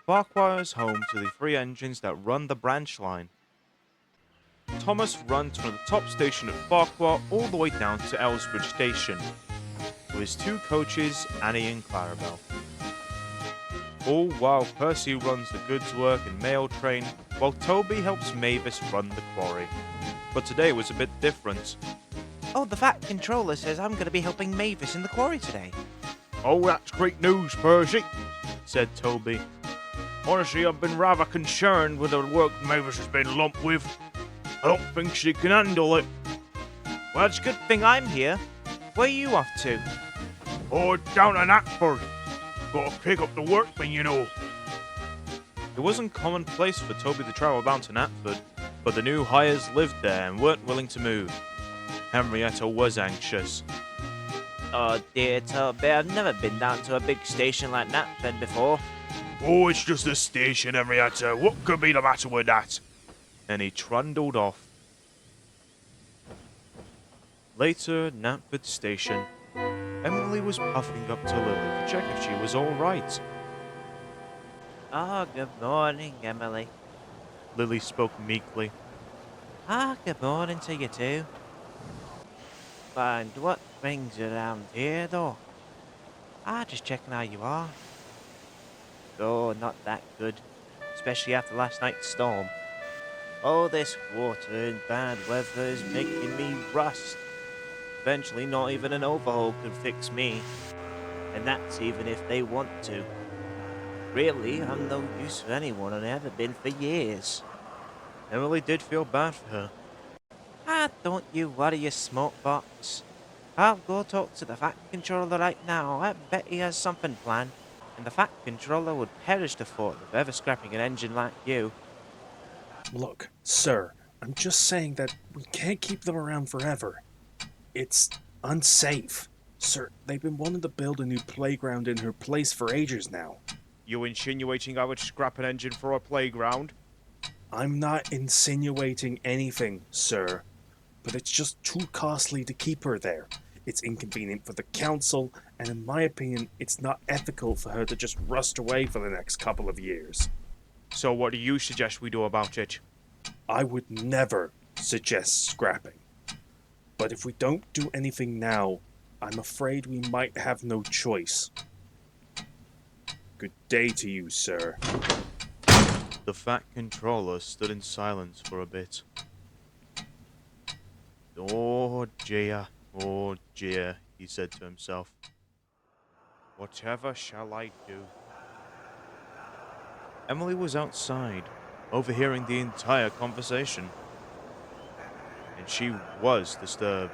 Farquhar's home to the three engines that run the branch line. Thomas runs from the top station at Farquhar all the way down to Ellsbridge Station, with his two coaches, Annie and Clarabelle. All while Percy runs the goods work and mail train, while Toby helps Mavis run the quarry. But today was a bit different. Oh, the Fat Controller says I'm going to be helping Mavis in the quarry today. Oh, that's great news, Percy, said Toby. Honestly, I've been rather concerned with the work Mavis has been lumped with. I don't think she can handle it. Well, it's a good thing I'm here. Where are you off to? Oh, down to Knapford. Got to pick up the workmen, you know. It wasn't commonplace for Toby to travel down to Knapford, but the new hires lived there and weren't willing to move. Henrietta was anxious. Oh dear, Toby, I've never been down to a big station like Knapford before. Oh, it's just a station, Henrietta. What could be the matter with that? And he trundled off. Later at Knapford Station, Emily was puffing up to Lily to check if she was all right. Oh, good morning, Emily. Lily spoke meekly. Good morning to you too. And what brings you around here, though? Just checking how you are. Oh, not that good, especially after last night's storm. All this water and bad weather is making me rust. Eventually, not even an overhaul could fix me. And that's even if they want to. Really, I'm no use for anyone and haven't been for years. Emily did feel bad for her. Don't you worry, you smokebox. I'll go talk to the Fat Controller right now. I bet he has something planned. And the Fat Controller would perish the thought of ever scrapping an engine like you. Look, sir, I'm just saying that we can't keep them around forever. It's unsafe. Sir, they've been wanting to build a new playground in her place for ages now. You insinuating I would scrap an engine for a playground? I'm not insinuating anything, sir. But it's just too costly to keep her there. It's inconvenient for the council, and in my opinion, it's not ethical for her to just rust away for the next couple of years. So what do you suggest we do about it? I would never suggest scrapping. But if we don't do anything now, I'm afraid we might have no choice. Good day to you, sir. The Fat Controller stood in silence for a bit. Oh dear, he said to himself. Whatever shall I do? Emily was outside, overhearing the entire conversation. And she was disturbed.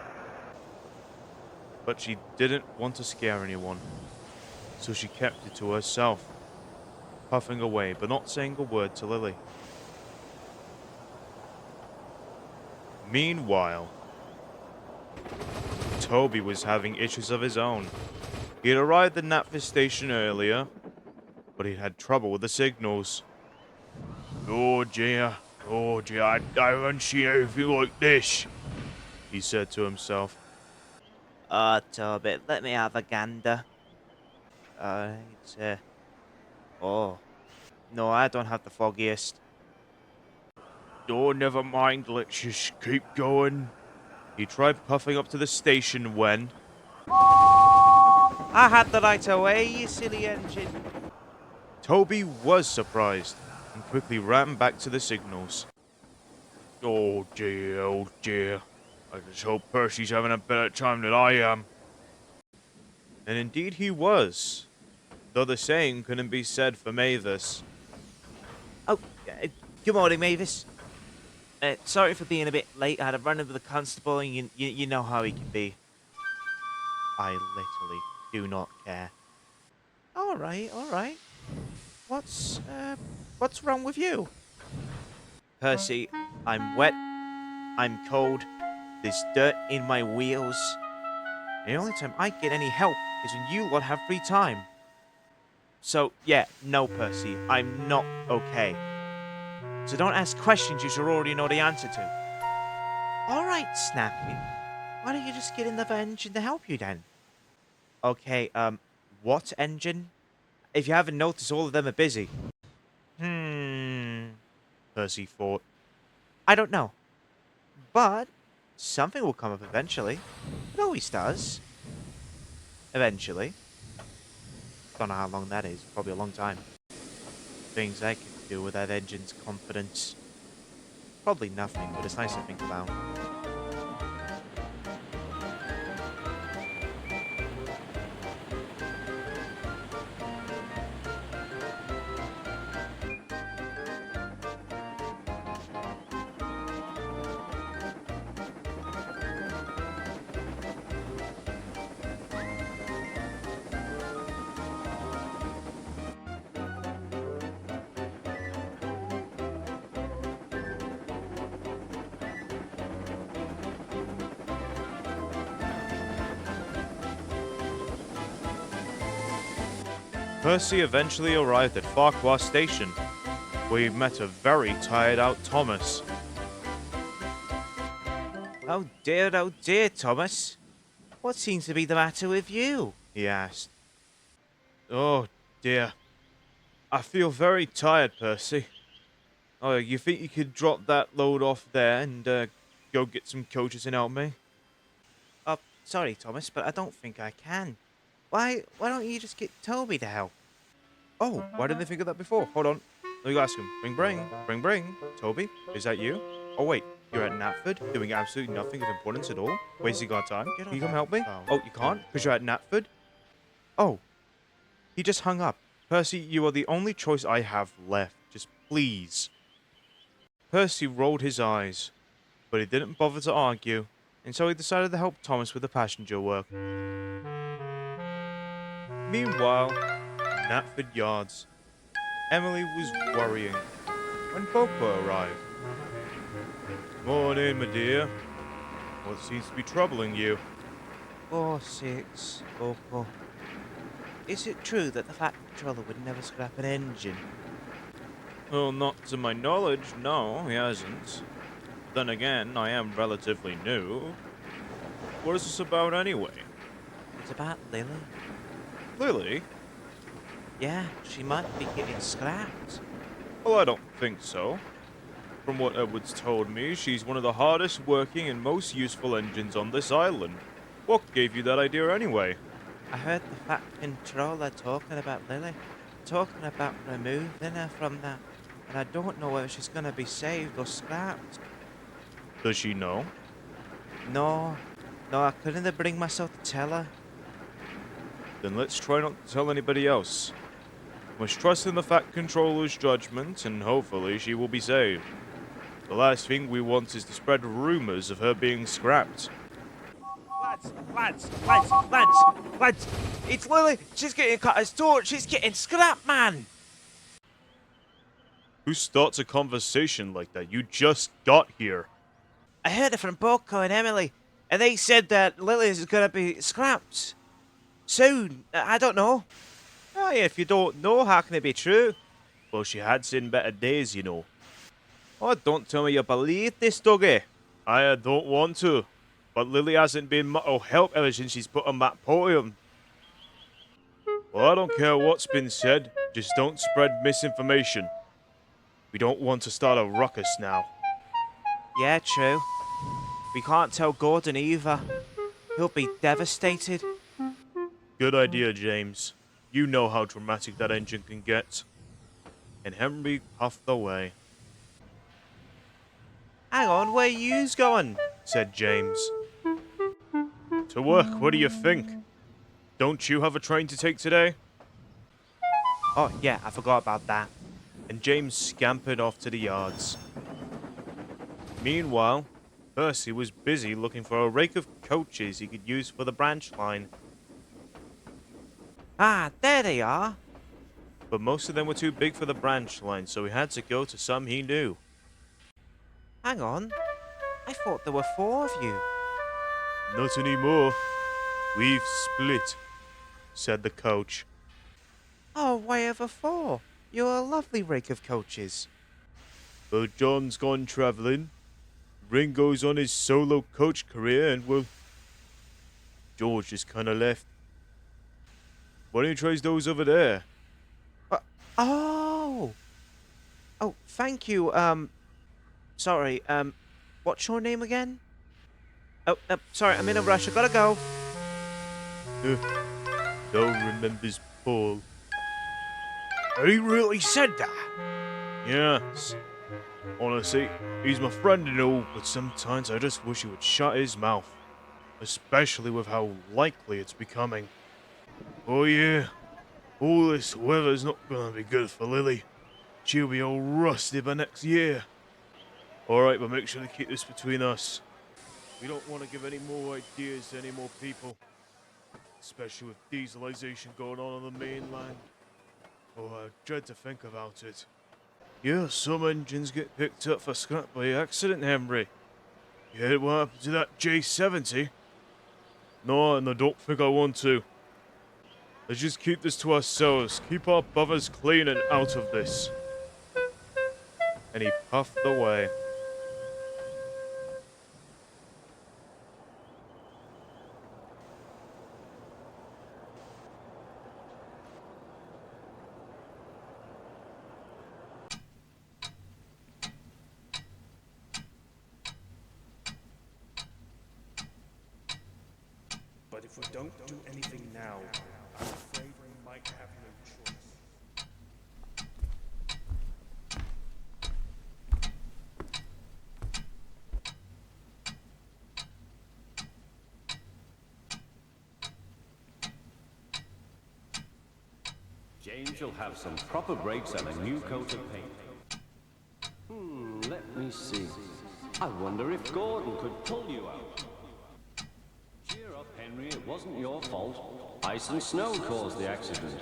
But she didn't want to scare anyone, so she kept it to herself, puffing away but not saying a word to Lily. Meanwhile, Toby was having issues of his own. He had arrived at Knapford Station earlier, but he had trouble with the signals. Oh dear, I haven't seen anything like this, he said to himself. Oh, Toby, let me have a gander. Oh. No, I don't have the foggiest. Oh, never mind, let's just keep going. He tried puffing up to the station when... I had the right away, you silly engine. Toby was surprised and quickly ran back to the signals. Oh dear. I just hope Percy's having a better time than I am. And indeed he was, though the same couldn't be said for Mavis. Oh, good morning, Mavis. Sorry for being a bit late. I had a run-in with the constable, and you know how he can be. I literally do not care. All right. What's wrong with you? Percy, I'm wet. I'm cold. There's dirt in my wheels. And the only time I get any help is when you lot have free time. So, yeah, no, Percy, I'm not okay. So don't ask questions you should already know the answer to. Alright, Snappy. Why don't you just get in the engine to help you then? Okay, what engine? If you haven't noticed, all of them are busy. Percy thought. I don't know. But something will come up eventually. It always does. Eventually. Don't know how long that is. Probably a long time. Things I could do with that engine's confidence. Probably nothing, but it's nice to think about. Percy eventually arrived at Farquhar Station, where he met a very tired-out Thomas. Oh dear, Thomas. What seems to be the matter with you? He asked. Oh, dear. I feel very tired, Percy. Oh, you think you could drop that load off there and go get some coaches and help me? Oh, sorry, Thomas, but I don't think I can. Why don't you just get Toby to help? Oh, why didn't they think of that before? Hold on. Let me go ask him. Bring. Toby, is that you? Oh, wait. You're at Knapford, doing absolutely nothing of importance at all? Wasting our time? Can you come help me? Oh, you can't? Because you're at Knapford? Oh. He just hung up. Percy, you are the only choice I have left. Just please. Percy rolled his eyes, but he didn't bother to argue, and so he decided to help Thomas with the passenger work. Meanwhile, in Knapford Yards, Emily was worrying when Boko arrived. Morning, my dear. What seems to be troubling you? 4-6, Boko. Is it true that the Fat Controller would never scrap an engine? Well, not to my knowledge, no, he hasn't. Then again, I am relatively new. What is this about anyway? It's about Lily. Lily? Yeah, she might be getting scrapped. Well, I don't think so. From what Edwards told me, she's one of the hardest working and most useful engines on this island. What gave you that idea anyway? I heard the Fat Controller talking about Lily. Talking about removing her from that. And I don't know whether she's gonna be saved or scrapped. Does she know? No, I couldn't bring myself to tell her. Then let's try not to tell anybody else. We must trust in the Fat Controller's judgment, and hopefully she will be saved. The last thing we want is to spread rumors of her being scrapped. Lads! It's Lily! She's getting cut as torch! She's getting scrapped, man! Who starts a conversation like that? You just got here. I heard it from Boko and Emily, and they said that Lily is gonna be scrapped. Soon. I don't know. Oh, yeah, if you don't know, how can it be true? Well, she had seen better days, you know. Oh, don't tell me you believe this, Dougie. I don't want to. But Lily hasn't been much help ever since she's put on that podium. Well, I don't care what's been said. Just don't spread misinformation. We don't want to start a ruckus now. Yeah, true. We can't tell Gordon either. He'll be devastated. Good idea, James. You know how dramatic that engine can get. And Henry puffed away. Hang on, where yous going? Said James. To work, what do you think? Don't you have a train to take today? Oh, yeah, I forgot about that. And James scampered off to the yards. Meanwhile, Percy was busy looking for a rake of coaches he could use for the branch line. Ah, there they are. But most of them were too big for the branch line, so he had to go to some he knew. Hang on. I thought there were 4 of you. Not anymore. We've split, said the coach. Oh, why ever 4? You're a lovely rake of coaches. But John's gone travelling. Ringo's on his solo coach career, and well, George just kind of left. Why don't you try those over there? Oh! Oh, thank you. Sorry. What's your name again? Oh, sorry. I'm in a rush. I gotta go. No remembers Paul. He really said that. Yes. Honestly, he's my friend and all, but sometimes I just wish he would shut his mouth. Especially with how likely it's becoming. Oh yeah, all this weather's not gonna be good for Lily. She'll be all rusty by next year. Alright, but make sure to keep this between us. We don't want to give any more ideas to any more people. Especially with dieselization going on the mainland. Oh, I dread to think about it. Yeah, some engines get picked up for scrap by accident, Henry. You heard what happened to that J70? No, and I don't think I want to. Let's just keep this to ourselves. Keep our brothers clean and out of this. And he puffed away. But if we don't do anything now, I'm afraid we might have no choice. James will have some proper brakes and a new coat of paint. Let me see. I wonder if Gordon could pull you out. Cheer up, Henry. It wasn't your fault. Ice and snow caused the accident.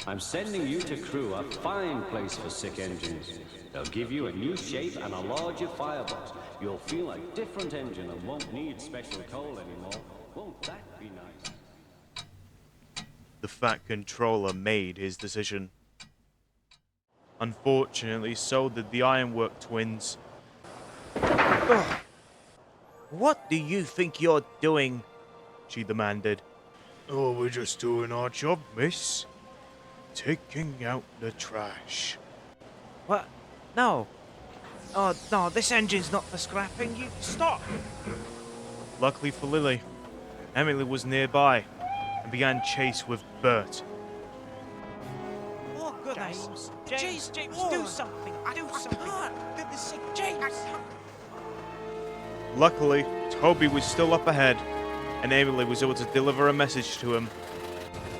I'm sending you to Crewe, a fine place for sick engines. They'll give you a new shape and a larger firebox. You'll feel a different engine and won't need special coal anymore. Won't that be nice? The Fat Controller made his decision. Unfortunately, so did the Ironwork twins. Ugh. What do you think you're doing? She demanded. Oh, we're just doing our job, miss. Taking out the trash. What? No. Oh, no, this engine's not for scrapping. You stop. Luckily for Lily, Emily was nearby and began chase with Bert. Oh, goodness. James, do something. Do something. Goodness sake, James. Luckily, Toby was still up ahead, and Emily was able to deliver a message to him.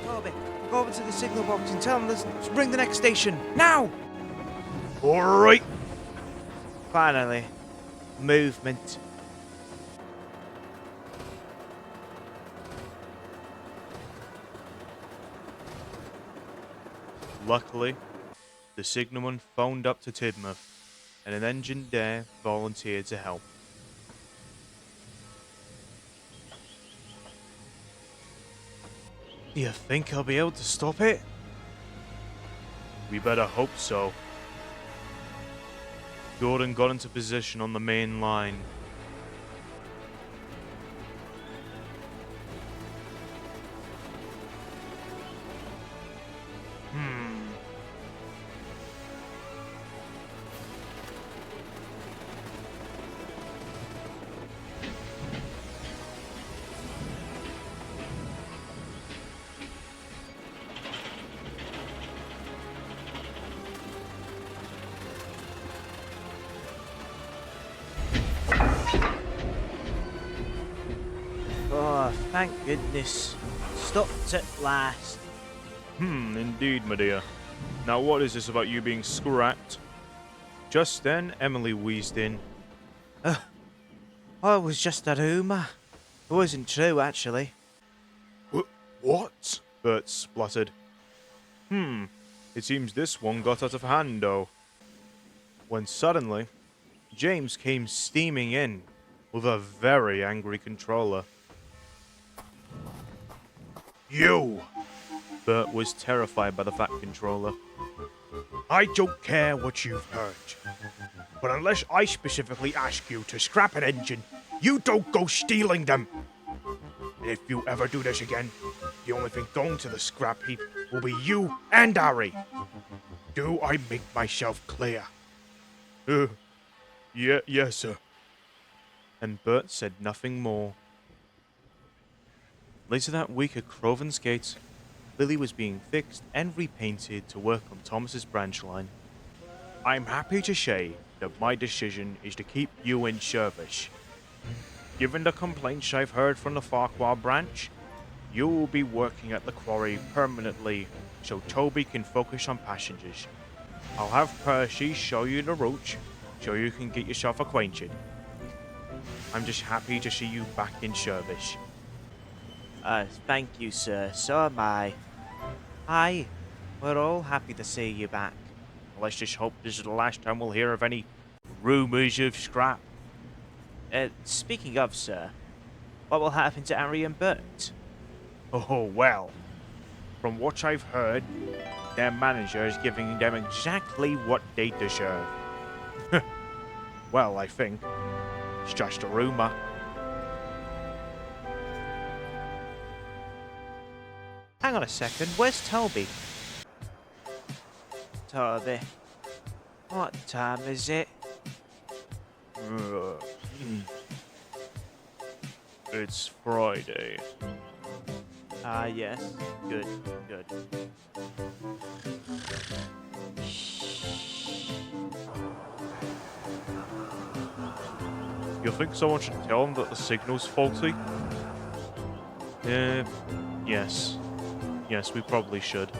Toby, go over to the signal box and tell them to bring the next station. Now! Alright! Finally. Movement. Luckily, the signalman phoned up to Tidmouth, and an engine there volunteered to help. Do you think I'll be able to stop it? We better hope so. Gordon got into position on the main line. Oh, thank goodness. Stopped at last. Indeed, my dear. Now what is this about you being scrapped? Just then, Emily wheezed in. Oh, it was just a rumour. It wasn't true, actually. What? Bert spluttered. It seems this one got out of hand, though. When suddenly, James came steaming in with a very angry controller. You! Bert was terrified by the Fat Controller. I don't care what you've heard, but unless I specifically ask you to scrap an engine, you don't go stealing them. If you ever do this again, the only thing going to the scrap heap will be you and Harry. Do I make myself clear? Yes, sir. And Bert said nothing more. Later that week at Croven's Gate, Lily was being fixed and repainted to work on Thomas's branch line. I'm happy to say that my decision is to keep you in service. Given the complaints I've heard from the Farquhar branch, you will be working at the quarry permanently so Toby can focus on passengers. I'll have Percy show you the route so you can get yourself acquainted. I'm just happy to see you back in service. Thank you, sir. So am I. Aye, we're all happy to see you back. Let's just hope this is the last time we'll hear of any rumours of scrap. Speaking of, sir, what will happen to Harry and Bert? Oh, well. From what I've heard, their manager is giving them exactly what they deserve. Well, I think. It's just a rumour. Hang on a second, where's Toby? Toby, what time is it? It's Friday. Ah, yes. Good, good. You think someone should tell them that the signal's faulty? Yes. Yes, we probably should.